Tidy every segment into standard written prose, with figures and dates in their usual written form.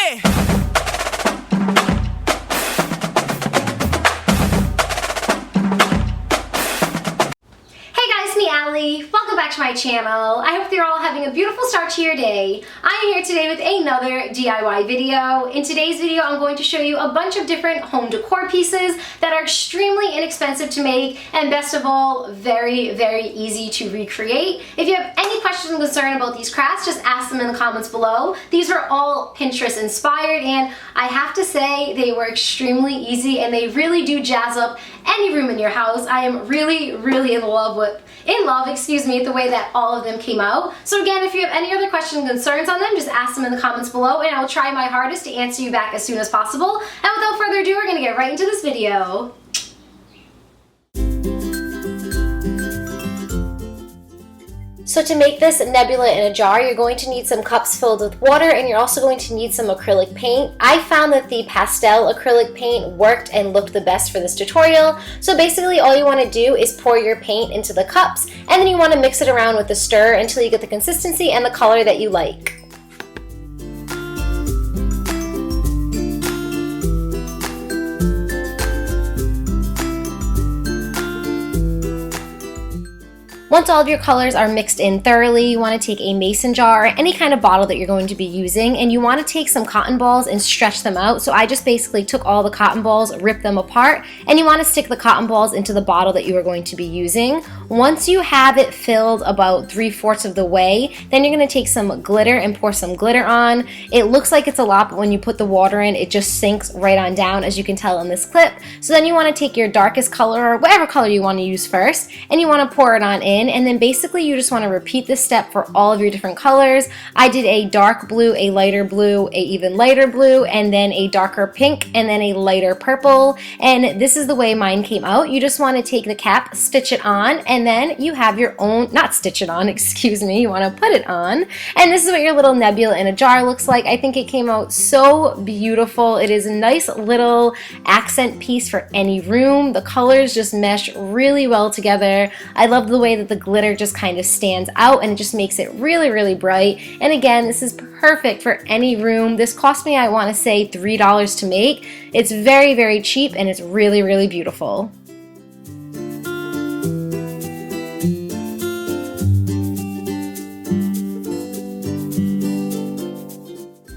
hehe. Welcome back to my channel. I hope you're all having a beautiful start to your day. I am here today with another DIY video. In today's video, I'm going to show you a bunch of different home decor pieces that are extremely inexpensive to make and best of all, very, very easy to recreate. If you have any questions or concern about these crafts, just ask them in the comments below. These are all Pinterest inspired and I have to say they were extremely easy and they really do jazz up any room in your house. I am really, really in love with the way that all of them came out. So again, if you have any other questions and concerns on them, just ask them in the comments below and I'll try my hardest to answer you back as soon as possible. And without further ado, we're gonna get right into this video. So to make this nebula in a jar, you're going to need some cups filled with water and you're also going to need some acrylic paint. I found that the pastel acrylic paint worked and looked the best for this tutorial. So basically all you want to do is pour your paint into the cups and then you want to mix it around with a stir until you get the consistency and the color that you like. Once all of your colors are mixed in thoroughly, you want to take a mason jar or any kind of bottle that you're going to be using and you want to take some cotton balls and stretch them out. So I just basically took all the cotton balls, ripped them apart, and you want to stick the cotton balls into the bottle that you are going to be using. Once you have it filled about 3/4 of the way, then you're going to take some glitter and pour some glitter on. It looks like it's a lot, but when you put the water in, it just sinks right on down, as you can tell in this clip. So then you want to take your darkest color or whatever color you want to use first, and you want to pour it on in. And then basically you just want to repeat this step for all of your different colors. I did a dark blue, a lighter blue, a even lighter blue, and then a darker pink, and then a lighter purple. And this is the way mine came out. You just want to take the cap, stitch it on, and then you have your own, not stitch it on, excuse me, you want to put it on. And this is what your little nebula in a jar looks like. I think it came out so beautiful. It is a nice little accent piece for any room. The colors just mesh really well together. I love the way that the glitter just kind of stands out and it just makes it really, really bright. And again, this is perfect for any room. This cost me, I want to say, $3 to make. It's very, very cheap and it's really, really beautiful.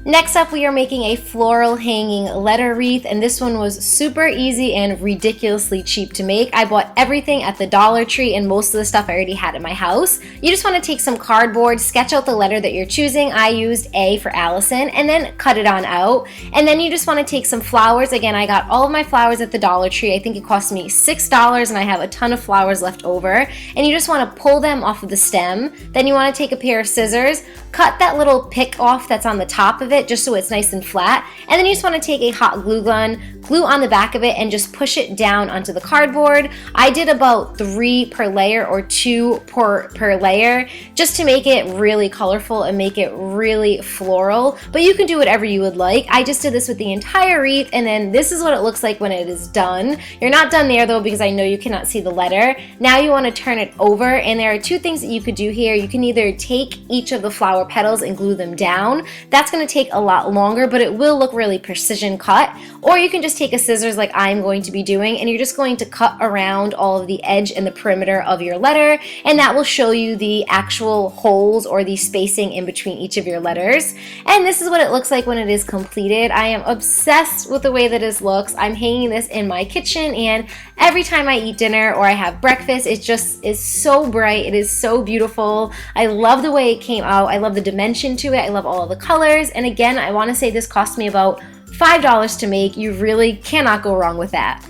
Next up, we are making a floral hanging letter wreath, and this one was super easy and ridiculously cheap to make. I bought everything at the Dollar Tree and most of the stuff I already had at my house. You just want to take some cardboard, sketch out the letter that you're choosing. I used A for Allison, and then cut it on out. And then you just want to take some flowers. Again, I got all of my flowers at the Dollar Tree. I think it cost me $6 and I have a ton of flowers left over. And you just want to pull them off of the stem. Then you want to take a pair of scissors, cut that little pick off that's on the top of it just so it's nice and flat, and then you just want to take a hot glue gun, glue on the back of it, and just push it down onto the cardboard. I did about 3 per layer or 2 per layer just to make it really colorful and make it really floral, but you can do whatever you would like. I just did this with the entire wreath, and then this is what it looks like when it is done. You're not done there though, because I know you cannot see the letter. Now you want to turn it over, and there are 2 things that you could do here. You can either take each of the flower petals and glue them down. That's going to take a lot longer, but it will look really precision cut. Or you can just take a scissors like I'm going to be doing, and you're just going to cut around all of the edge and the perimeter of your letter, and that will show you the actual holes or the spacing in between each of your letters. And this is what it looks like when it is completed. I am obsessed with the way that this looks. I'm hanging this in my kitchen, and every time I eat dinner or I have breakfast, it just is so bright. It is so beautiful. I love the way it came out. I love the dimension to it. I love all of the colors. And again, I want to say this cost me about $5 to make. You really cannot go wrong with that.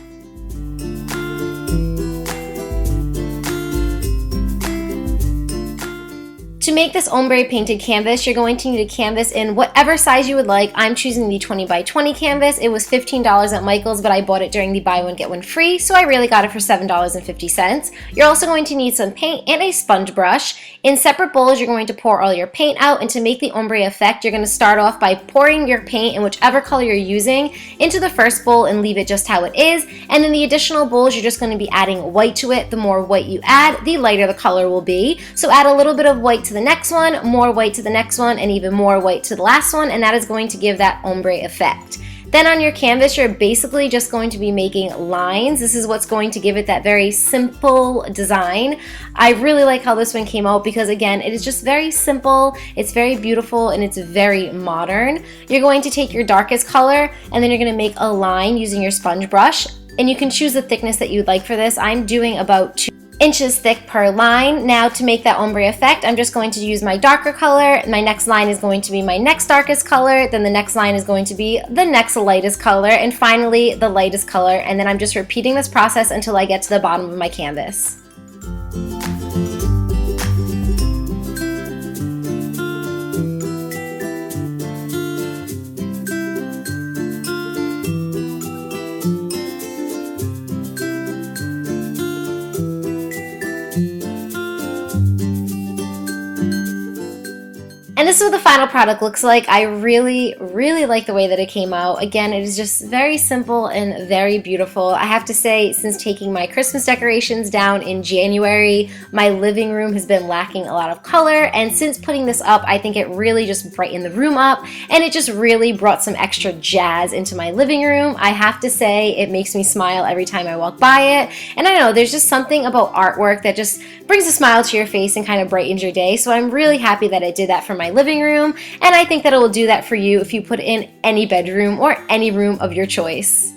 To make this ombre painted canvas, you're going to need a canvas in whatever size you would like. I'm choosing the 20 by 20 canvas. It was $15 at Michael's, but I bought it during the buy one get one free, so I really got it for $7.50. You're also going to need some paint and a sponge brush. In separate bowls, you're going to pour all your paint out, and to make the ombre effect, you're going to start off by pouring your paint in whichever color you're using into the first bowl and leave it just how it is, and then the additional bowls, you're just going to be adding white to it. The more white you add, the lighter the color will be. So add a little bit of white to the the next one, more white to the next one, and even more white to the last one, and that is going to give that ombre effect. Then on your canvas, you're basically just going to be making lines. This is what's going to give it that very simple design. I really like how this one came out because, again, it is just very simple, it's very beautiful, and it's very modern. You're going to take your darkest color, and then you're going to make a line using your sponge brush, and you can choose the thickness that you'd like for this. I'm doing about 2 inches thick per line. Now to make that ombre effect, I'm just going to use my darker color. My next line is going to be my next darkest color, then the next line is going to be the next lightest color, and finally the lightest color, and then I'm just repeating this process until I get to the bottom of my canvas. And this is what the final product looks like. I really like the way that it came out. Again, it is just very simple and very beautiful. I have to say, since taking my Christmas decorations down in January, my living room has been lacking a lot of color, and since putting this up, I think it really just brightened the room up, and it just really brought some extra jazz into my living room. I have to say, it makes me smile every time I walk by it, and I know there's just something about artwork that just brings a smile to your face and kind of brightens your day, so I'm really happy that I did that for my living room, and I think that it will do that for you if you put it in any bedroom or any room of your choice.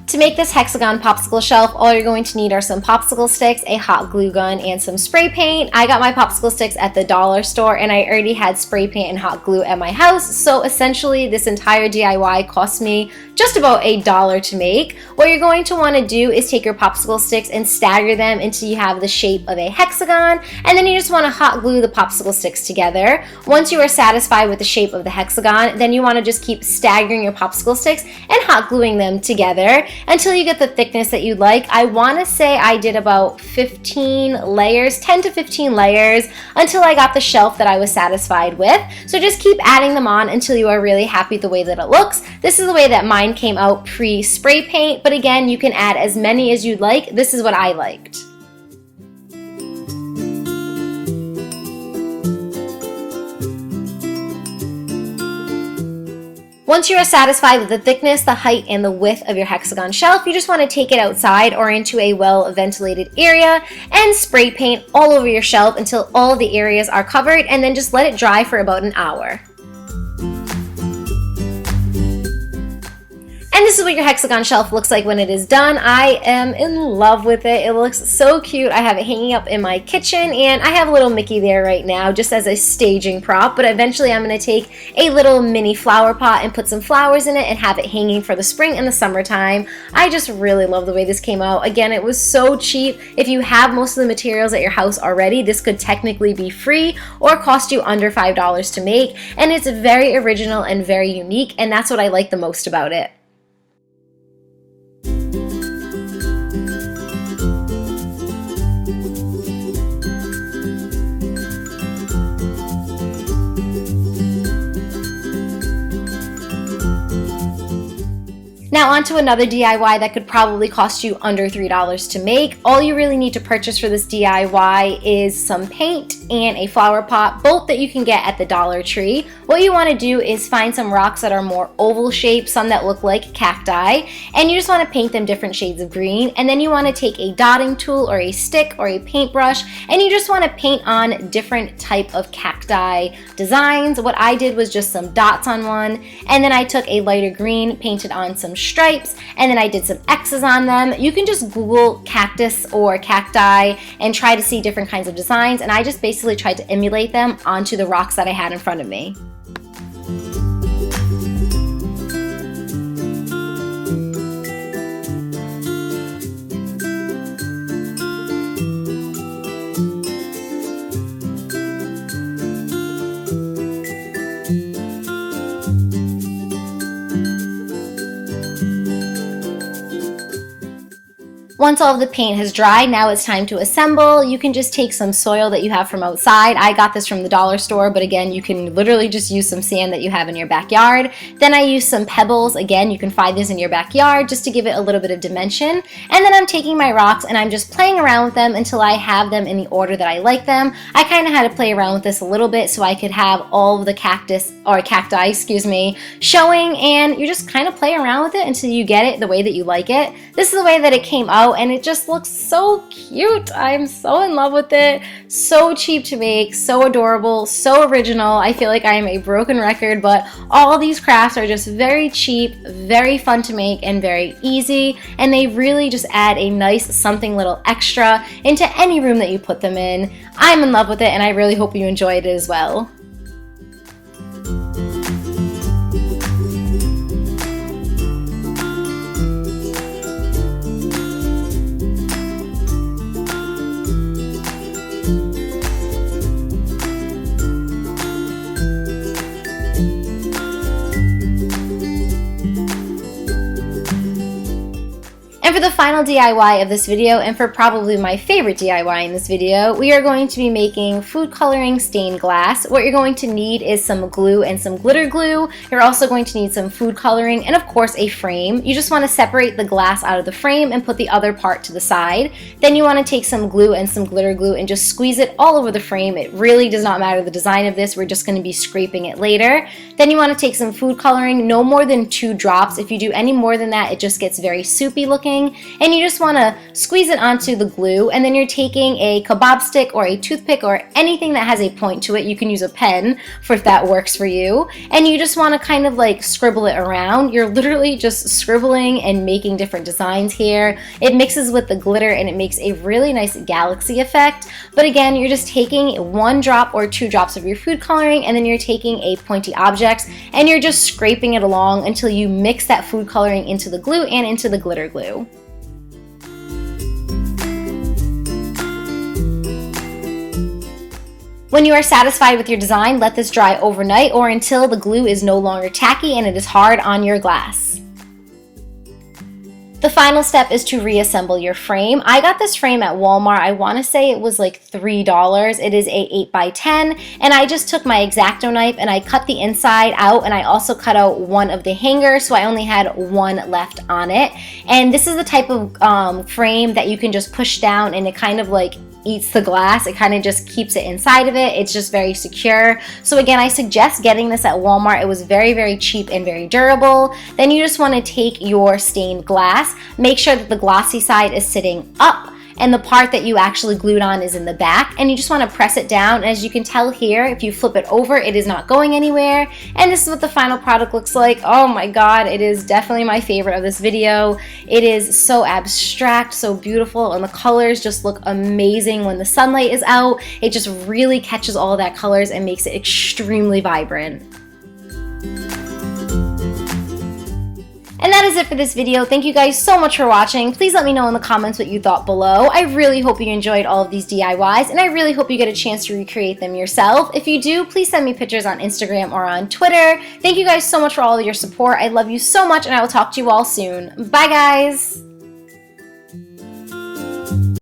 To make this hexagon popsicle shelf, all you're going to need are some popsicle sticks, a hot glue gun, and some spray paint. I got my popsicle sticks at the dollar store, and I already had spray paint and hot glue at my house, so essentially this entire DIY cost me just about $1 to make. What you're going to want to do is take your popsicle sticks and stagger them until you have the shape of a hexagon, and then you just want to hot glue the popsicle sticks together. Once you are satisfied with the shape of the hexagon, then you want to just keep staggering your popsicle sticks and hot gluing them together until you get the thickness that you'd like. I want to say I did about 15 layers, 10 to 15 layers, until I got the shelf that I was satisfied with. So just keep adding them on until you are really happy with the way that it looks. This is the way that mine came out pre-spray paint, but again, you can add as many as you'd like. This is what I liked. Once you are satisfied with the thickness, the height, and the width of your hexagon shelf, you just want to take it outside or into a well-ventilated area and spray paint all over your shelf until all the areas are covered, and then just let it dry for about an hour. And this is what your hexagon shelf looks like when it is done. I am in love with it. It looks so cute. I have it hanging up in my kitchen, and I have a little Mickey there right now just as a staging prop, but eventually I'm going to take a little mini flower pot and put some flowers in it and have it hanging for the spring and the summertime. I just really love the way this came out. Again, it was so cheap. If you have most of the materials at your house already, this could technically be free or cost you under $5 to make, and it's very original and very unique, and that's what I like the most about it. Now on to another DIY that could probably cost you under $3 to make. All you really need to purchase for this DIY is some paint and a flower pot, both that you can get at the Dollar Tree. What you want to do is find some rocks that are more oval shaped, some that look like cacti, and you just want to paint them different shades of green, and then you want to take a dotting tool or a stick or a paintbrush, and you just want to paint on different type of cacti designs. What I did was just some dots on one, and then I took a lighter green, painted on some stripes, and then I did some X's on them. You can just Google cactus or cacti and try to see different kinds of designs, and I just basically tried to emulate them onto the rocks that I had in front of me. Once all of the paint has dried, now it's time to assemble. You can just take some soil that you have from outside. I got this from the dollar store, but again, you can literally just use some sand that you have in your backyard. Then I use some pebbles. Again, you can find these in your backyard just to give it a little bit of dimension. And then I'm taking my rocks and I'm just playing around with them until I have them in the order that I like them. I kind of had to play around with this a little bit so I could have all of the cacti, excuse me, showing, and you just kind of play around with it until you get it the way that you like it. This is the way that it came out, and it just looks so cute. I'm so in love with it. So cheap to make, so adorable, so original. I feel like I am a broken record, but all these crafts are just very cheap, very fun to make, and very easy, and they really just add a nice something little extra into any room that you put them in. I'm in love with it, and I really hope you enjoyed it as well. And for the final DIY of this video, and for probably my favorite DIY in this video, we are going to be making food coloring stained glass. What you're going to need is some glue and some glitter glue. You're also going to need some food coloring and of course a frame. You just want to separate the glass out of the frame and put the other part to the side. Then you want to take some glue and some glitter glue and just squeeze it all over the frame. It really does not matter the design of this, we're just going to be scraping it later. Then you want to take some food coloring, no more than 2 drops. If you do any more than that, it just gets very soupy looking. And you just want to squeeze it onto the glue, and then you're taking a kebab stick or a toothpick or anything that has a point to it. You can use a pen for if that works for you, and you just want to kind of like scribble it around. You're literally just scribbling and making different designs here. It mixes with the glitter and it makes a really nice galaxy effect. But again, you're just taking 1 drop or 2 drops of your food coloring, and then you're taking a pointy object and you're just scraping it along until you mix that food coloring into the glue and into the glitter glue. When you are satisfied with your design, let this dry overnight or until the glue is no longer tacky and it is hard on your glass. The final step is to reassemble your frame. I got this frame at Walmart. I want to say it was like $3. It is a 8x10, and I just took my X-Acto knife and I cut the inside out, and I also cut out one of the hangers, so I only had 1 left on it. And this is the type of frame that you can just push down and it kind of like eats the glass. It kind of just keeps it inside of it. It's just very secure. So again, I suggest getting this at Walmart. It was very, very cheap and very durable. Then you just want to take your stained glass, make sure that the glossy side is sitting up and the part that you actually glued on is in the back, and you just want to press it down. As you can tell here, if you flip it over, it is not going anywhere. And this is what the final product looks like. Oh my god, it is definitely my favorite of this video. It is so abstract, so beautiful, and the colors just look amazing when the sunlight is out. It just really catches all of that colors and makes it extremely vibrant. And that is it for this video. Thank you guys so much for watching. Please let me know in the comments what you thought below. I really hope you enjoyed all of these DIYs, and I really hope you get a chance to recreate them yourself. If you do, please send me pictures on Instagram or on Twitter. Thank you guys so much for all of your support. I love you so much, and I will talk to you all soon. Bye guys!